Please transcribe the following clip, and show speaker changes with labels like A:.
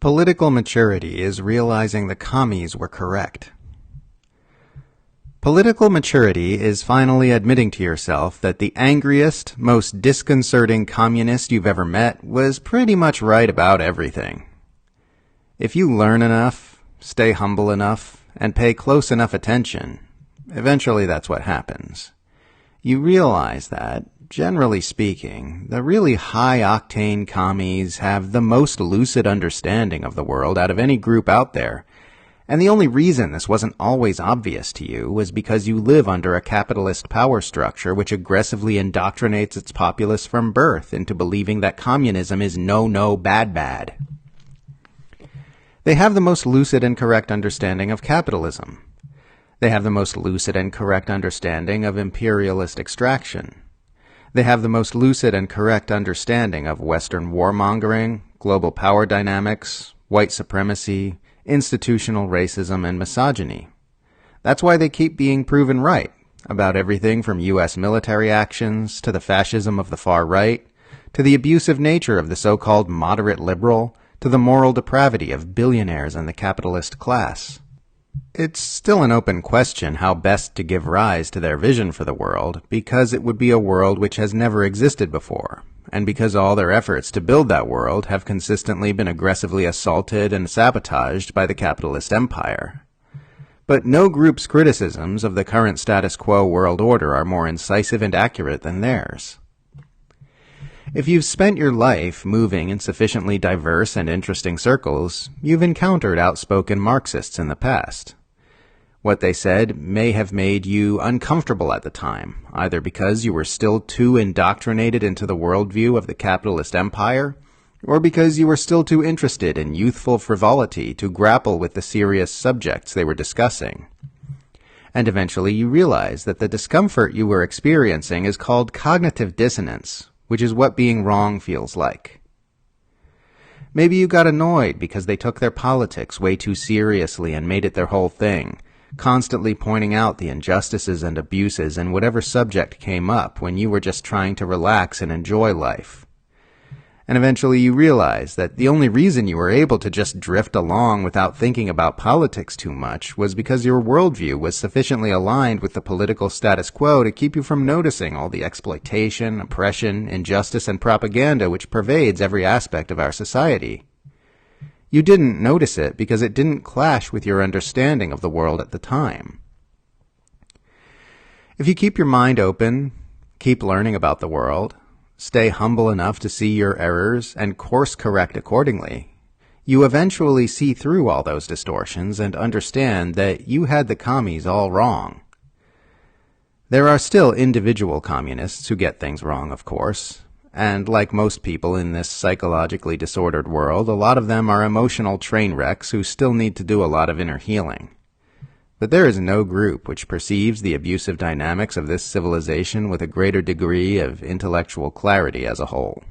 A: Political maturity is realizing the commies were correct. Political maturity is finally admitting to yourself that the angriest, most disconcerting communist you've ever met was pretty much right about everything. If you learn enough, stay humble enough, and pay close enough attention, eventually that's what happens. You realize that, generally speaking, the really high-octane commies have the most lucid understanding of the world out of any group out there, and the only reason this wasn't always obvious to you was because you live under a capitalist power structure which aggressively indoctrinates its populace from birth into believing that communism is no, bad. They have the most lucid and correct understanding of capitalism. They have the most lucid and correct understanding of imperialist extraction. They have the most lucid and correct understanding of Western warmongering, global power dynamics, white supremacy, institutional racism, and misogyny. That's why they keep being proven right about everything from U.S. military actions to the fascism of the far right, to the abusive nature of the so-called moderate liberal, to the moral depravity of billionaires and the capitalist class. It's still an open question how best to give rise to their vision for the world, because it would be a world which has never existed before, and because all their efforts to build that world have consistently been aggressively assaulted and sabotaged by the capitalist empire. But no group's criticisms of the current status quo world order are more incisive and accurate than theirs. If you've spent your life moving in sufficiently diverse and interesting circles, you've encountered outspoken Marxists in the past. What they said may have made you uncomfortable at the time, either because you were still too indoctrinated into the worldview of the capitalist empire, or because you were still too interested in youthful frivolity to grapple with the serious subjects they were discussing. And eventually you realize that the discomfort you were experiencing is called cognitive dissonance, which is what being wrong feels like. Maybe you got annoyed because they took their politics way too seriously and made it their whole thing, constantly pointing out the injustices and abuses in whatever subject came up when you were just trying to relax and enjoy life. And eventually you realize that the only reason you were able to just drift along without thinking about politics too much was because your worldview was sufficiently aligned with the political status quo to keep you from noticing all the exploitation, oppression, injustice, and propaganda which pervades every aspect of our society. You didn't notice it because it didn't clash with your understanding of the world at the time. If you keep your mind open, keep learning about the world, stay humble enough to see your errors, and course correct accordingly, you eventually see through all those distortions and understand that you had the commies all wrong. There are still individual communists who get things wrong, of course, and like most people in this psychologically disordered world, a lot of them are emotional train wrecks who still need to do a lot of inner healing. But there is no group which perceives the abusive dynamics of this civilization with a greater degree of intellectual clarity as a whole.